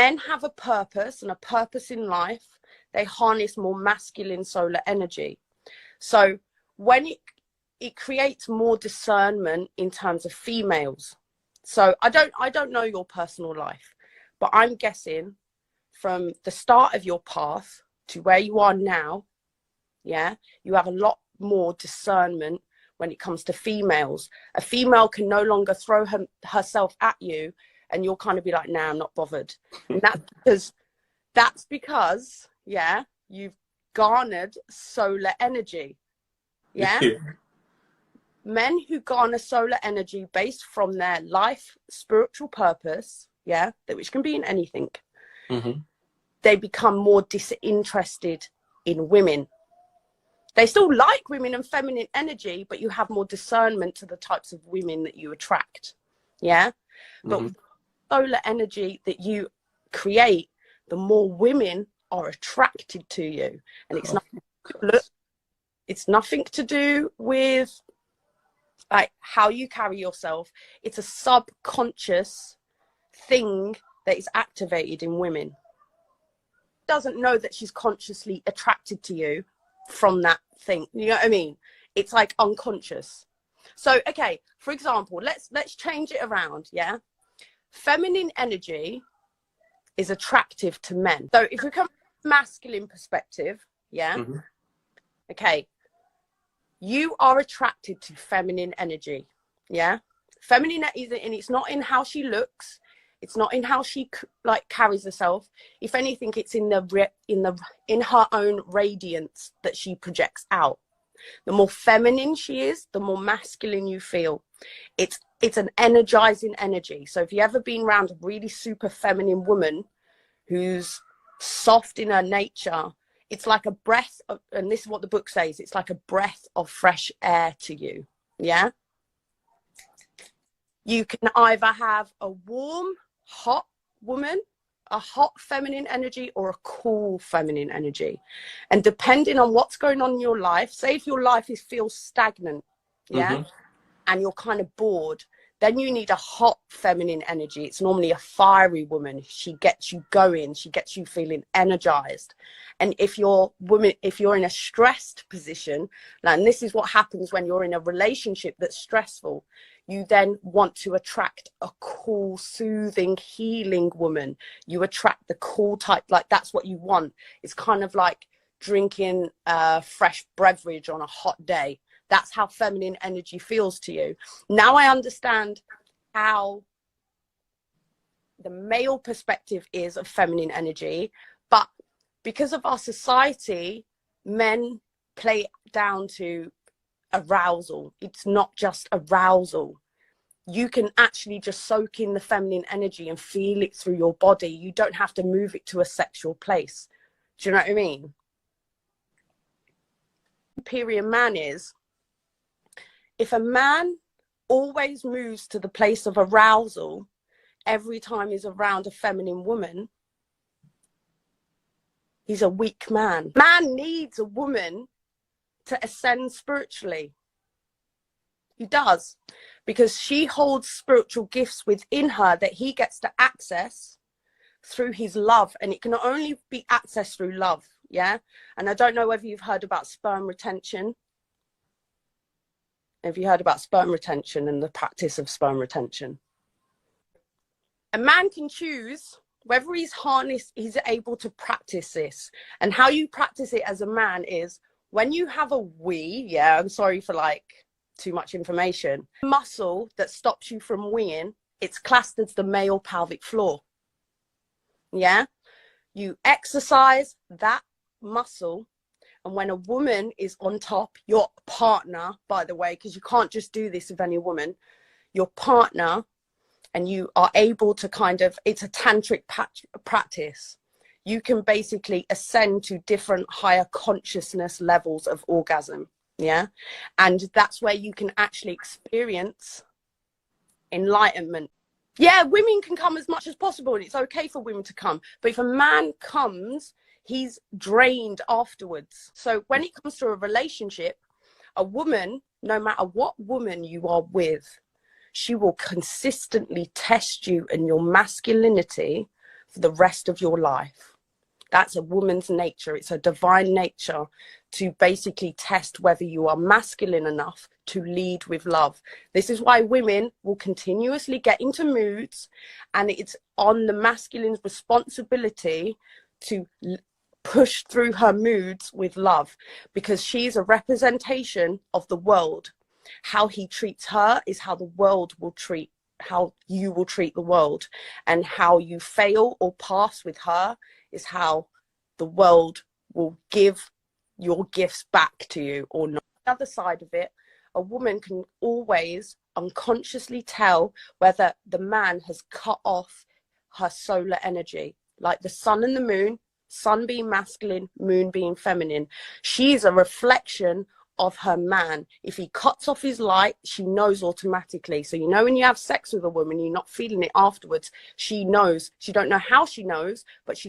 Men have a purpose, and a purpose in life, they harness more masculine solar energy. So when it creates more discernment in terms of females. So I don't know your personal life, but I'm guessing from the start of your path to where you are now, yeah, you have a lot more discernment when it comes to females. A female can no longer throw herself at you and you'll kind of be like, nah, I'm not bothered. And that's because, yeah, you've garnered solar energy. Yeah. Men who garner solar energy based from their life spiritual purpose, yeah, which can be in anything, they become more disinterested in women. They still like women and feminine energy, but you have more discernment to the types of women that you attract. Yeah. But solar energy that you create, the more women are attracted to you. And it's nothing to do with like how you carry yourself. It's a subconscious thing that is activated in women. Doesn't know that she's consciously attracted to you from that thing. You know what I mean? It's like unconscious. So, okay, for example, let's change it around. Yeah. Feminine energy is attractive to men. So if we come from a masculine perspective, yeah. Okay. You are attracted to feminine energy. Yeah. Feminine is, and it's not in how she looks. It's not in how she like carries herself. If anything, it's in her own radiance that she projects out. The more feminine she is, the more masculine you feel. It's an energizing energy. So if you ever been around a really super feminine woman who's soft in her nature, it's like a breath of, and this is what the book says, it's like a breath of fresh air to you. Yeah. You can either have a warm, hot woman, a hot feminine energy, or a cool feminine energy. And depending on what's going on in your life, say if your life feels stagnant, yeah, and you're kind of bored, then you need a hot feminine energy. It's normally a fiery woman. She gets you going. She gets you feeling energized. And if you're in a stressed position, and this is what happens when you're in a relationship that's stressful, you then want to attract a cool, soothing, healing woman. You attract the cool type, like that's what you want. It's kind of like drinking fresh beverage on a hot day. That's how feminine energy feels to you. Now I understand how the male perspective is of feminine energy, but because of our society, men play down to arousal. It's not just arousal. You can actually just soak in the feminine energy and feel it through your body. You don't have to move it to a sexual place. Do you know what I mean? Superior man is, if a man always moves to the place of arousal every time he's around a feminine woman, he's a weak man. Man needs a woman to ascend spiritually. He does, because she holds spiritual gifts within her that he gets to access through his love, and it can only be accessed through love. Yeah. And I don't know whether you've heard about sperm retention. Have you heard about sperm retention and the practice of sperm retention? A man can choose whether he's able to practice this. And how you practice it as a man is when you have a wee, yeah, I'm sorry for like too much information, muscle that stops you from weeing, it's classed as the male pelvic floor. Yeah. You exercise that muscle. And when a woman is on top, your partner, by the way, because you can't just do this with any woman, your partner, and you are able to kind of, it's a tantric practice. You can basically ascend to different higher consciousness levels of orgasm. Yeah. And that's where you can actually experience enlightenment. Yeah, women can come as much as possible, and it's okay for women to come. But if a man comes, he's drained afterwards. So when it comes to a relationship, a woman, no matter what woman you are with, she will consistently test you and your masculinity for the rest of your life. That's a woman's nature. It's a divine nature to basically test whether you are masculine enough to lead with love. This is why women will continuously get into moods, and it's on the masculine's responsibility to push through her moods with love, because she's a representation of the world. How he treats her is how the world will treat, how you will treat the world, and how you fail or pass with her is how the world will give your gifts back to you or not. The other side of it, a woman can always unconsciously tell whether the man has cut off her solar energy, like the sun and the moon, sun being masculine, moon being feminine. She's a reflection of her man. If he cuts off his light, she knows automatically. So you know, when you have sex with a woman, you're not feeling it afterwards. She knows. She don't know how she knows, but she